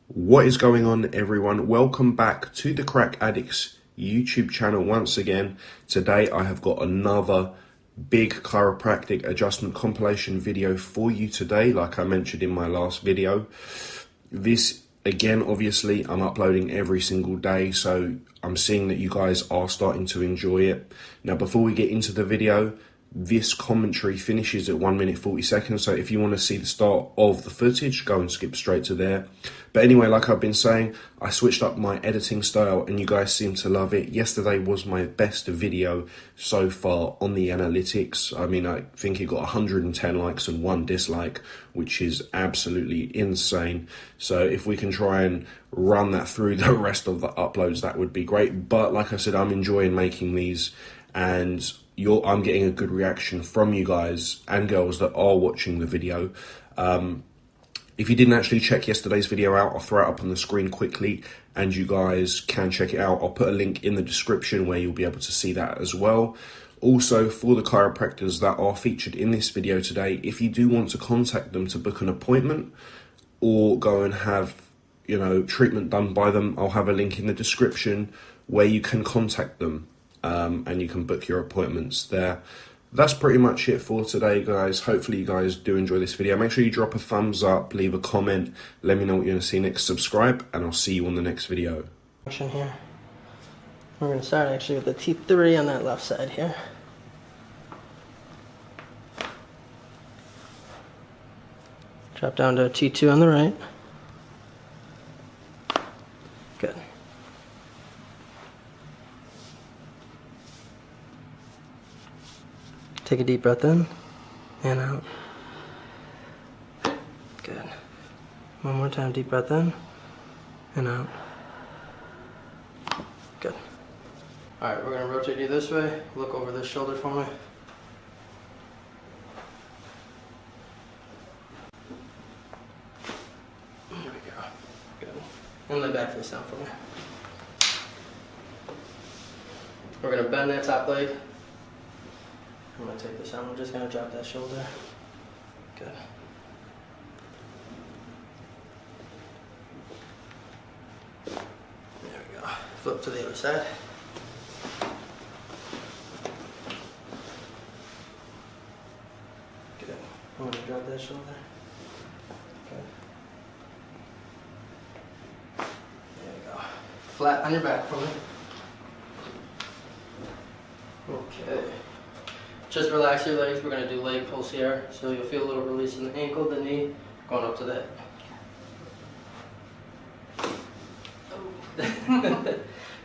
What is going on, everyone? Welcome back to the Crack Addicts YouTube channel once again. Today I have got another big chiropractic adjustment compilation video for you today, like I mentioned in my last video. This, again, obviously I'm uploading every single day, so I'm seeing that you guys are starting to enjoy it. Now, before we get into the video, this commentary finishes at 1 minute 40 seconds, so if you want to see the start of the footage, go and skip straight to there. But anyway, like I've been saying, I switched up my editing style and you guys seem to love it. Yesterday was my best video so far on the analytics. I mean, I think it got 110 likes and 1 dislike, which is absolutely insane. So if we can try and run that through the rest of the uploads, that would be great. But like I said, I'm enjoying making these, and I'm getting a good reaction from you guys and girls that are watching the video. If you didn't actually check yesterday's video out, I'll throw it up on the screen quickly and you guys can check it out. I'll put a link in the description where you'll be able to see that as well. Also, for the chiropractors that are featured in this video today, if you do want to contact them to book an appointment or go and have, treatment done by them, I'll have a link in the description where you can contact them. And you can book your appointments there. That's pretty much it for today, guys. Hopefully you guys do enjoy this video. Make sure you drop a thumbs up, leave a comment, let me know what you're going to see next, subscribe, and I'll see you on the next video. Here. We're going to start actually with the T3 on that left side here. Drop down to a T2 on the right. Good. Take a deep breath in and out. Good. One more time, deep breath in and out. Good. Alright, we're going to rotate you this way. Look over this shoulder for me. There we go. Good. And lay back face down for me. We're going to bend that top leg. I'm going to take this out. I'm just going to drop that shoulder. Good. There we go. Flip to the other side. Good. I'm going to drop that shoulder. Good. There we go. Flat on your back for me. Okay. Just relax your legs. We're going to do leg pulls here. So you'll feel a little release in the ankle, the knee, going up to the hip.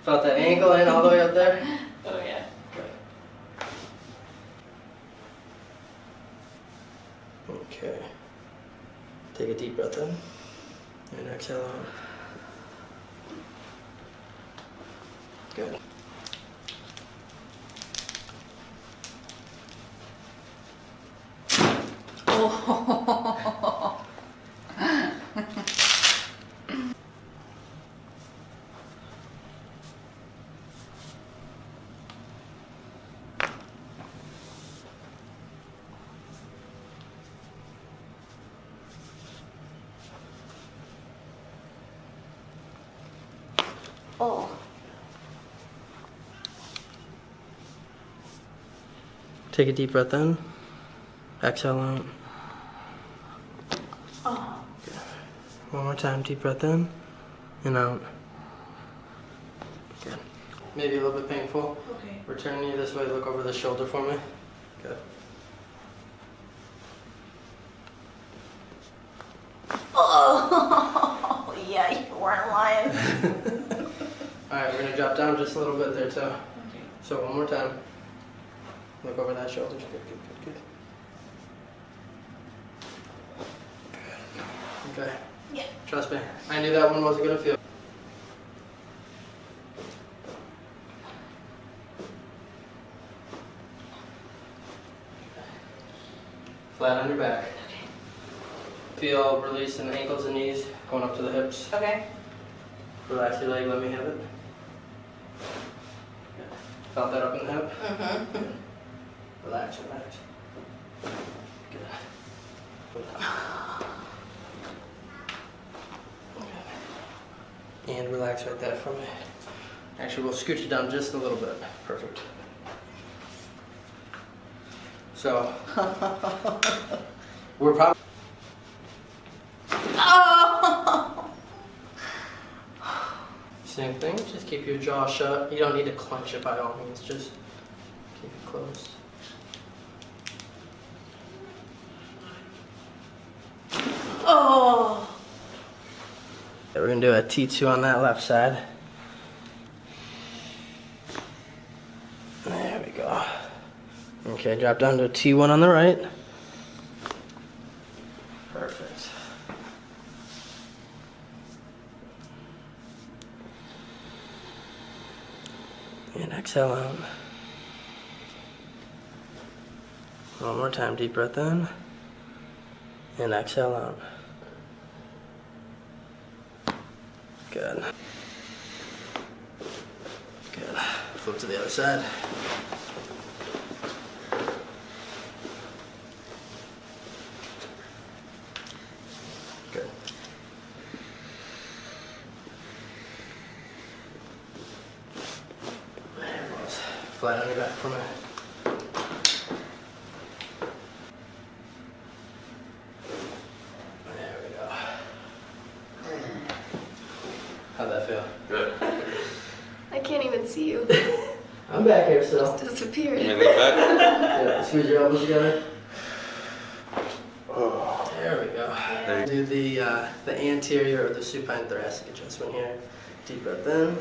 Felt that ankle in all the way up there? Oh yeah. Good. Okay. Take a deep breath in and exhale out. Good. Oh. Oh. Take a deep breath in, exhale out. Oh. Good. One more time, deep breath in and out. Good. Maybe a little bit painful. Okay. We're turning you this way, look over the shoulder for me. Good. Oh. Yeah, you weren't lying. Alright, we're going to drop down just a little bit there too. Okay. So one more time. Look over that shoulder. Good, good, good, good. Okay. Yeah. Trust me, I knew that one wasn't going to feel. Flat on your back. Okay. Feel release in the ankles and knees, going up to the hips. Okay. Relax your leg, let me have it. Good. Felt that up in the hip? Mm-hmm. Relax, relax. Good. And relax right there for me. Actually, we'll scooch it down just a little bit. Perfect. So, we're probably... Same thing, just keep your jaw shut. You don't need to clench it by all means, just keep it closed. Oh. Okay, we're gonna do a T2 on that left side. There we go. Okay, drop down to a T1 on the right. Perfect. And exhale out. One more time, deep breath in. And exhale out. Good. Good. Flip to the other side. Good. There it goes. Flat on your back for a minute. There we go. How'd that feel? Good. I can't even see you. I'm back here still. Just disappeared. And lean back. Yeah, squeeze your elbows together. There we go. Do the anterior or the supine thoracic adjustment here. Deep breath in.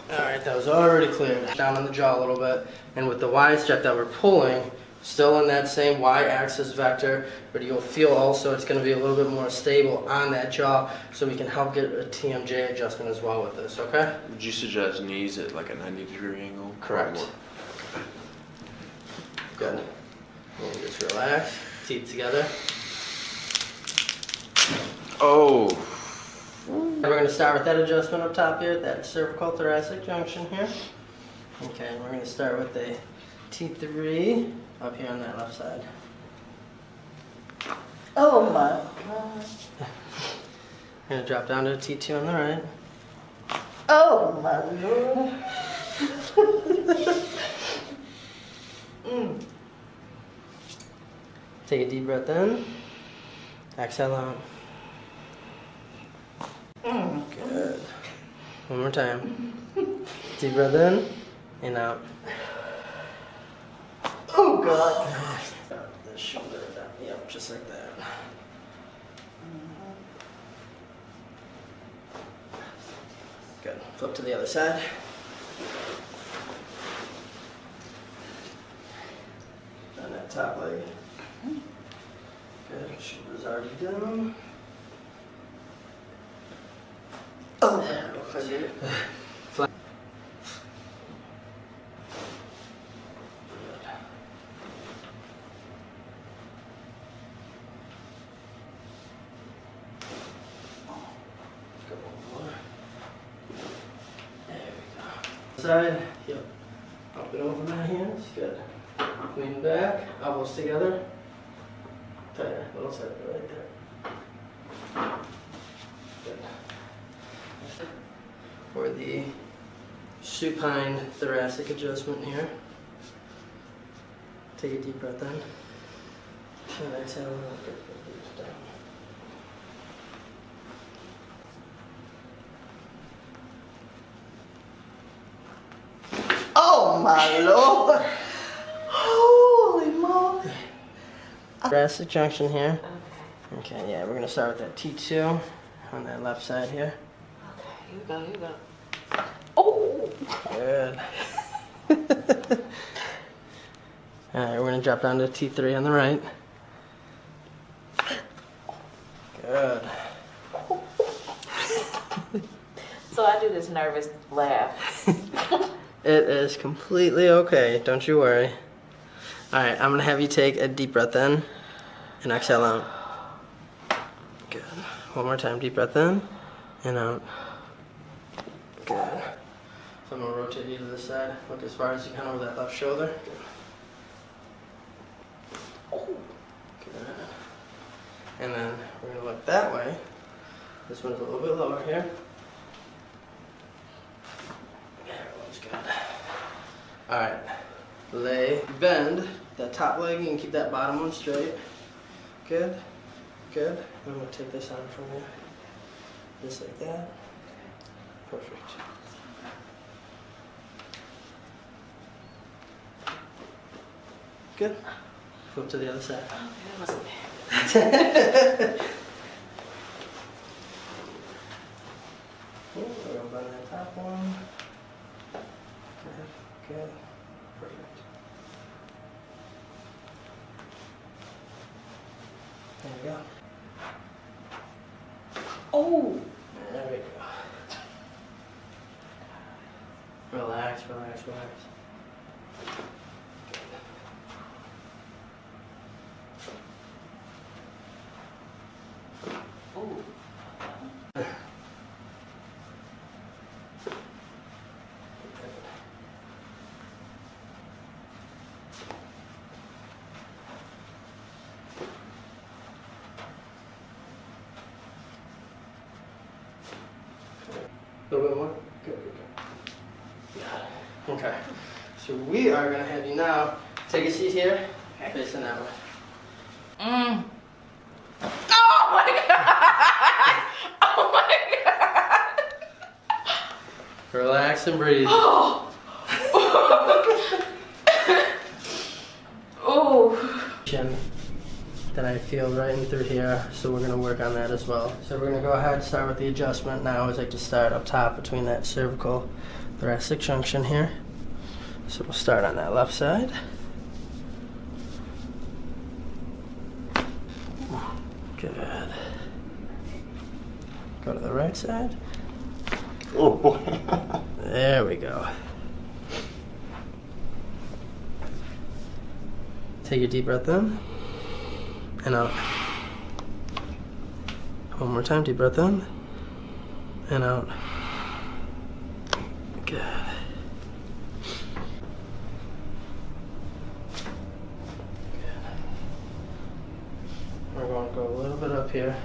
Alright, that was already cleared. Down on the jaw a little bit. And with the Y step that we're pulling, still in that same Y-axis vector, but you'll feel also it's going to be a little bit more stable on that jaw, so we can help get a TMJ adjustment as well with this, okay? Would you suggest knees at like a 90-degree angle? Correct. Good. And just relax, teeth together. Oh. And we're going to start with that adjustment up top here, that cervical thoracic junction here. Okay, and we're going to start with the T3 up here on that left side. Oh my God. We're going to drop down to a T2 on the right. Oh my Lord. Take a deep breath in. Exhale out. Good. One more time. Deep breath in and out. Oh God. The shoulder down. Yep, just like that. Good. Flip to the other side. On that top leg. Good. Shoulders already down. Oh. Flat. Side, yep. Up and over my hands, good. Lean back, elbows together. Tighter, a little tighter right there. Good. For the supine thoracic adjustment here. Take a deep breath in. And exhale, good, down. Oh my Lord. Holy moly. Thoracic junction here. Okay, yeah, we're gonna start with that T2 on that left side here. Okay, you go, you go. Oh. Good. Alright, we're gonna drop down to T3 on the right. Good. So I do this nervous laugh. It is completely okay, don't you worry. Alright, I'm gonna have you take a deep breath in and exhale out. Good. One more time, deep breath in and out. Good. So I'm gonna rotate you to this side. Look as far as you can over that left shoulder. Good. Good. And then we're going to look that way. This one's a little bit lower here. Everyone's good. Alright. Bend that top leg. You can keep that bottom one straight. Good. Good. I'm going to take this on from you. Just like that. Perfect. Good. Flip to the other side. Okay, that wasn't bad. We're going to bend that top one. Good. Good. Perfect. There we go. Oh! There we go. Relax, relax, relax. Oh. A little bit more? Good, good, good. Got it. Okay. So we are going to have you now take a seat here, Okay. facing that way. Mm. Oh my god! Oh my god! Relax and breathe. Oh! Oh! Chin that I feel right in through here, so we're going to work on that as well. So we're going to go ahead and start with the adjustment. Now I always like to start up top between that cervical thoracic junction here. So we'll start on that left side. Good. Go to the right side. Oh boy. There we go. Take a deep breath in and out. One more time, deep breath in and out. Good. We're going to go a little bit up here.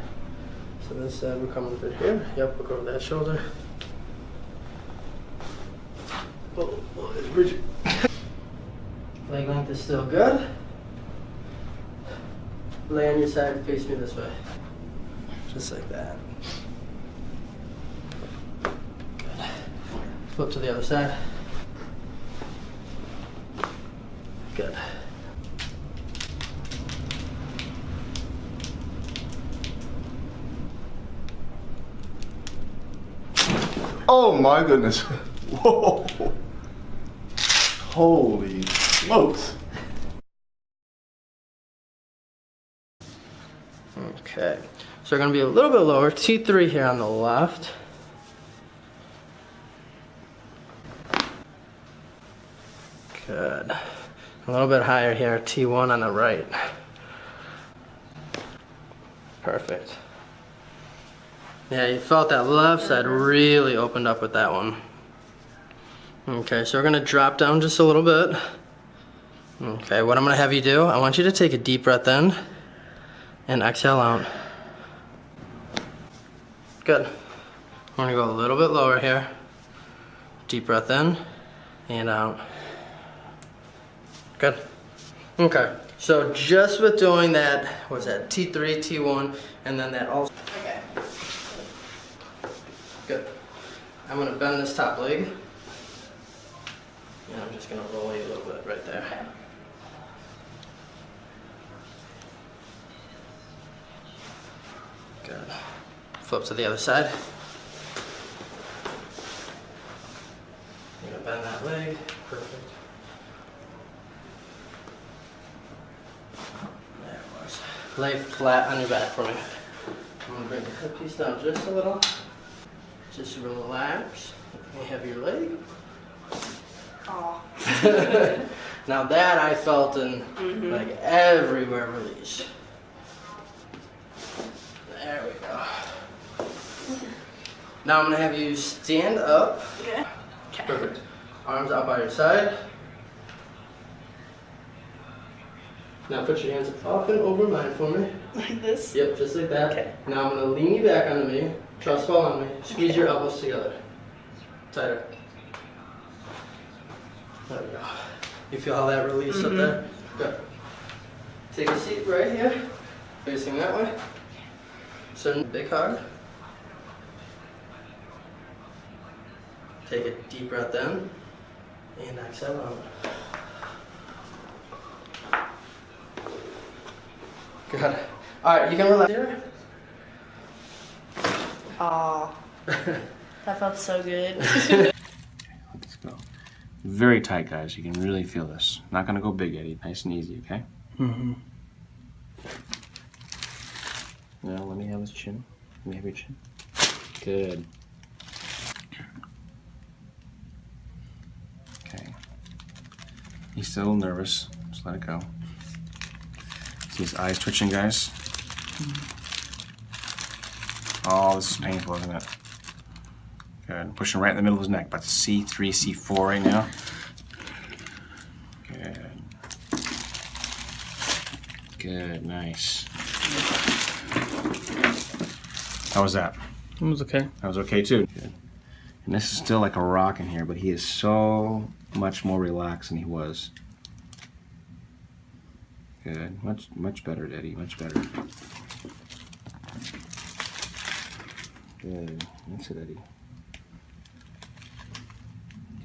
So this side we're coming through here. Yep, we'll go over that shoulder. Oh, it's Bridget. Leg length is still good. Lay on your side, face me this way. Just like that. Good. Flip to the other side. Good. Oh my goodness. Whoa. Holy smokes. Okay, so we're going to be a little bit lower. T3 here on the left. Good. A little bit higher here, T1 on the right. Perfect. Yeah, you felt that left side really opened up with that one. Okay, so we're going to drop down just a little bit. Okay, what I'm going to have you do, I want you to take a deep breath in and exhale out. Good. I'm going to go a little bit lower here. Deep breath in and out. Good. Okay, so just with doing that, what was that, T3, T1, and then that also. Okay. Good. I'm going to bend this top leg. And I'm just going to roll you a little bit right there. Okay. Good. Flip to the other side. I'm going to bend that leg. Perfect. There it was. Lay flat on your back for me. I'm going to bring the hip piece down just a little. Just relax. Let me have your leg. Oh. Now that I felt in like everywhere release. There we go. Now I'm gonna have you stand up. Okay. Okay. Perfect. Arms out by your side. Now put your hands up and over mine for me. Like this? Yep, just like that. Okay. Now I'm gonna lean you back onto me. Trust fall on me. Squeeze your elbows together. Tighter. There we go. You feel how that release up there? Good. Take a seat right here, facing that way. So big hug. Take a deep breath in, and exhale out. Good. All right, you can relax here. Aw, that felt so good. Let's go. Very tight, guys. You can really feel this. Not gonna go big, Eddie. Nice and easy, okay? Mm-hmm. Now let me have his chin. Let me have your chin. Good. Okay. He's still nervous. Just let it go. See his eyes twitching, guys? Oh, this is painful, isn't it? Good. Pushing right in the middle of his neck. About C3, C4 right now. Good. Good, nice. How was that? It was okay. That was okay too. Good. And this is still like a rock in here, but he is so much more relaxed than he was. Good. Much better, Eddie. Much better. Good. That's it, Eddie.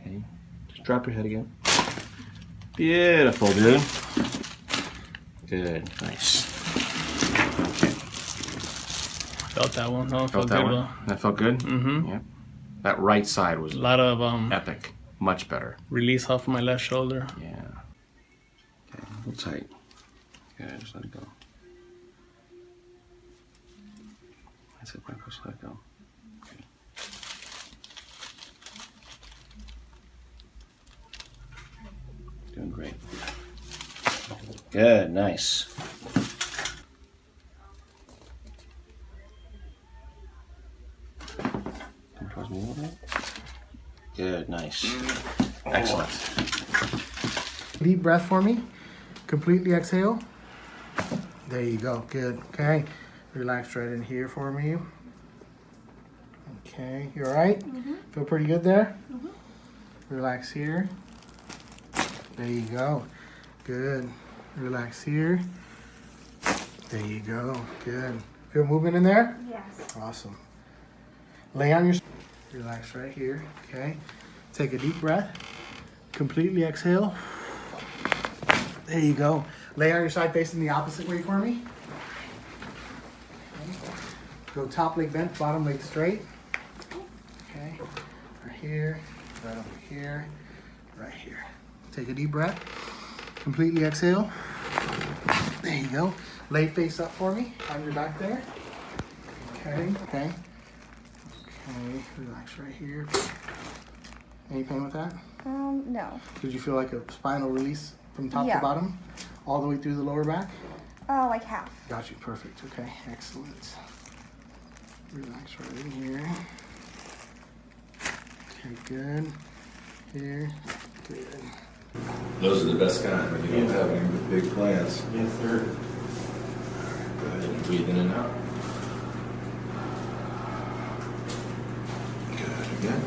Okay. Just drop your head again. Beautiful, dude. Good. Nice. Okay. Felt that one. No, it Felt felt that good. one? Well. That felt good? Mm-hmm. Yep. That right side was A lot of epic. Much better. release off my left shoulder. Yeah. Okay. A little tight. Good. Just let it go. That's it, Michael. Just let it go. Okay. Doing great. Good. Nice. Come towards me a little bit. Good. Nice. Excellent. Deep breath for me. Completely exhale. There you go. Good. Okay. Relax right in here for me. Okay. You all right? Feel pretty good there? Relax here. There you go. Good. Relax here. There you go. Good. Feel movement in there? Yes. Awesome. Lay on your... Relax right here. Okay. Take a deep breath. Completely exhale. There you go. Lay on your side facing the opposite way for me. Okay. Go top leg bent, bottom leg straight. Okay. Right here, right over here, right here. Take a deep breath. Completely exhale. There you go. Lay face up for me on your back there. Okay. Okay. Okay. Relax right here. Any pain with that? No. Did you feel like a spinal release from top to Yeah. bottom? All the way through the lower back? Like half. Got you, perfect. Okay, excellent. Relax right in here. Okay, good. Here, good. Those are the best kind when you don't have any big plans. Yes, sir. Go ahead and breathe in and out. Good again.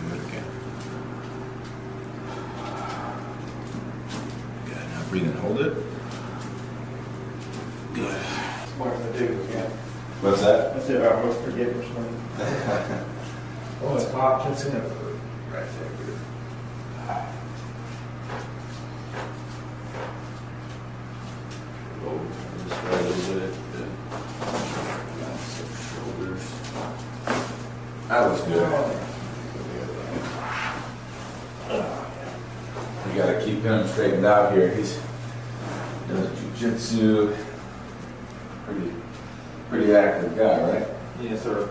Good again. Good. Now breathe in, hold it. Good. Smart to do, yeah. What's that? That's it, I almost forget which one. Oh, it's hot, it's in it. Right there. Good. Oh, just right a little bit. Good. Balance the shoulders. That was good. You gotta keep him straightened out here. He's does jujitsu. Pretty active guy, right? Yes, sir.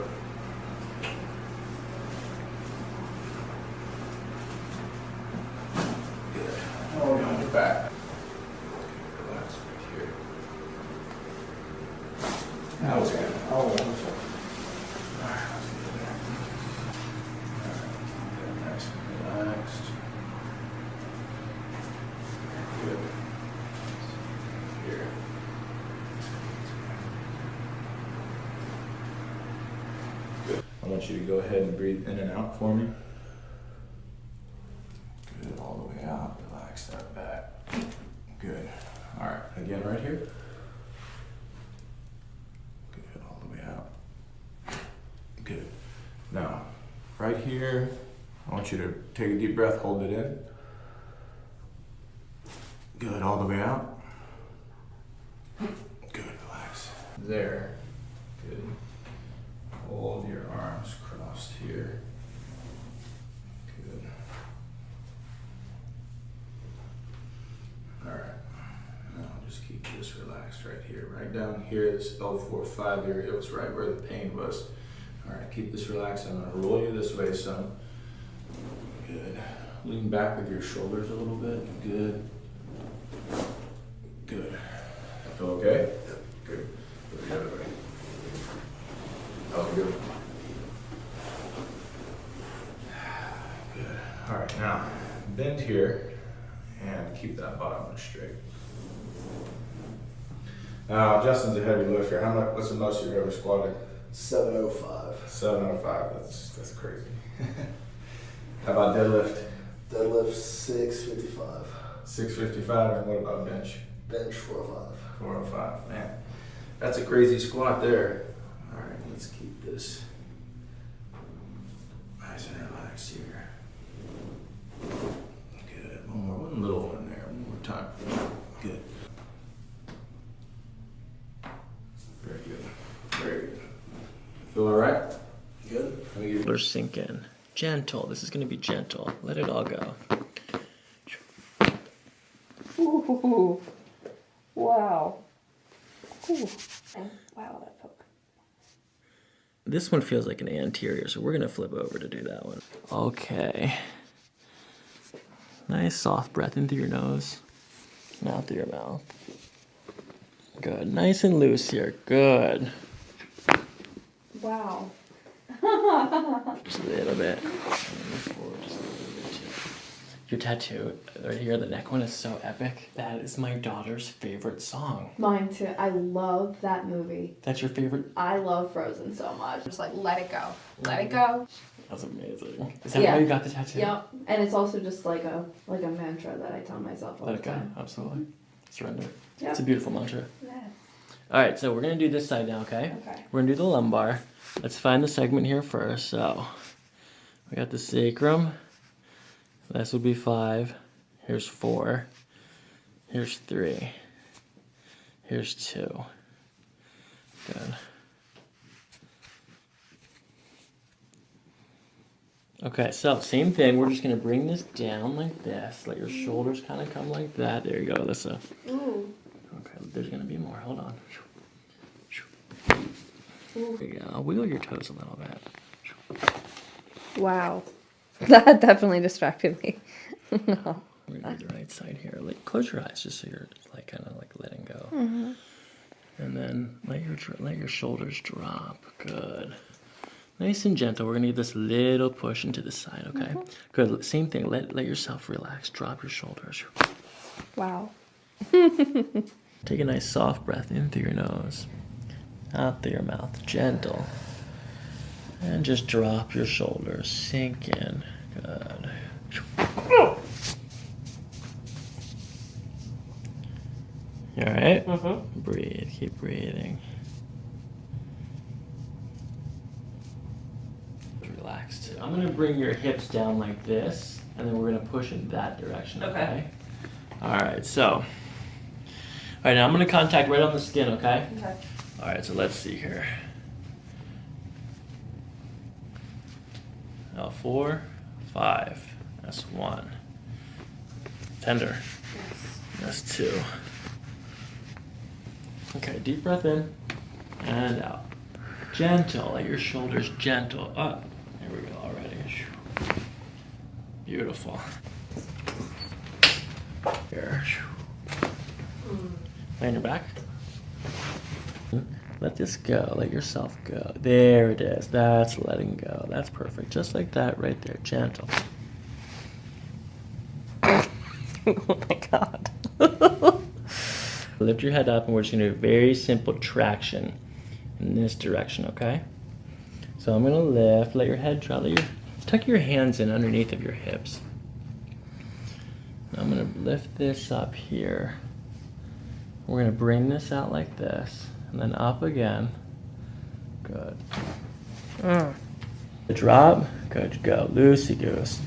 Good. Oh, on your back. Relax right here. That was good. Oh, wonderful. Nice and relaxed. want you to go ahead and breathe in and out for me. Good, all the way out. Relax that back. Good. All right, again right here. Good, all the way out. Good. Now, right here, I want you to take a deep breath, hold it in. Good, all the way out. Good, relax. There. Good. Hold your arms crossed here. Good. All right. Now just keep this relaxed right here. Right down here, this L4-5 area, it was right where the pain was. All right, keep this relaxed. I'm gonna roll you this way some. Good. Lean back with your shoulders a little bit. Good. Good. I feel okay? Good. Go the other way. Oh, good. Good. All right, now bend here and keep that bottom one straight. Now, Justin's a heavy lifter. How much? What's the most you've ever squatted? 705. 705. That's crazy. How about deadlift? Deadlift 655. 655. And what about bench? Bench 405. 405. Man, that's a crazy squat there. All right, let's keep this nice and relaxed here. Good. One little one there. One more time. Good. Very good. Very good. Feel all right? Good. Let me give you. Shoulders sink in. Gentle. This is going to be gentle. Let it all go. Ooh. Wow. Ooh. Wow, that felt good. This one feels like an anterior, so we're going to flip over to do that one. Okay. Nice soft breath in through your nose and out through your mouth. Good. Nice and loose here. Good. Wow. Just a little bit. Your tattoo right here, the neck one is so epic. That is my daughter's favorite song. Mine too. I love that movie. That's your favorite? I love Frozen so much. Just like let it go. Let it go. That's amazing. Is that why you got the tattoo? Yep. And it's also just like a mantra that I tell myself all Let the it go. time. Absolutely. Surrender. Yep. It's a beautiful mantra. Yes. Alright, so we're gonna do this side now, okay? Okay. We're gonna do the lumbar. Let's find the segment here first. So we got the sacrum. This would be 5. Here's 4. Here's 3. Here's 2. Good. Okay, so same thing. We're just gonna bring this down like this. Let your shoulders kind of come like that. There you go, Alyssa. Ooh. Okay, there's gonna be more. Hold on. There you go. Wiggle your toes a little bit. Wow. That definitely distracted me. No. We're gonna do the right side here. Like, close your eyes just so you're like kind of like letting go. Mm-hmm. And then let your shoulders drop. Good. Nice and gentle. We're gonna give this little push into the side. Okay. Mm-hmm. Good. Same thing. Let yourself relax. Drop your shoulders. Wow. Take a nice soft breath in through your nose, out through your mouth. Gentle. And just drop your shoulders. Sink in. Good. You alright? Mm-hmm. Breathe. Keep breathing. Relaxed. I'm going to bring your hips down like this, and then we're going to push in that direction, okay? Alright, so. Alright, now I'm going to contact right on the skin, okay? Okay. Alright, so let's see here. Now 4, 5. That's 1. Tender. Yes. That's 2. Okay, deep breath in and out. Gentle, let your shoulders gentle up. There we go already. Beautiful. Here. Lay on your back. Let this go. Let yourself go. There it is. That's letting go. That's perfect. Just like that right there. Gentle. Oh my God. Lift your head up and we're just going to do a very simple traction in this direction, okay? So I'm gonna lift, let your head drop, tuck your hands in underneath of your hips. I'm gonna lift this up here. We're gonna bring this out like this, and then up again. Good. Drop, good, go, loosey goose.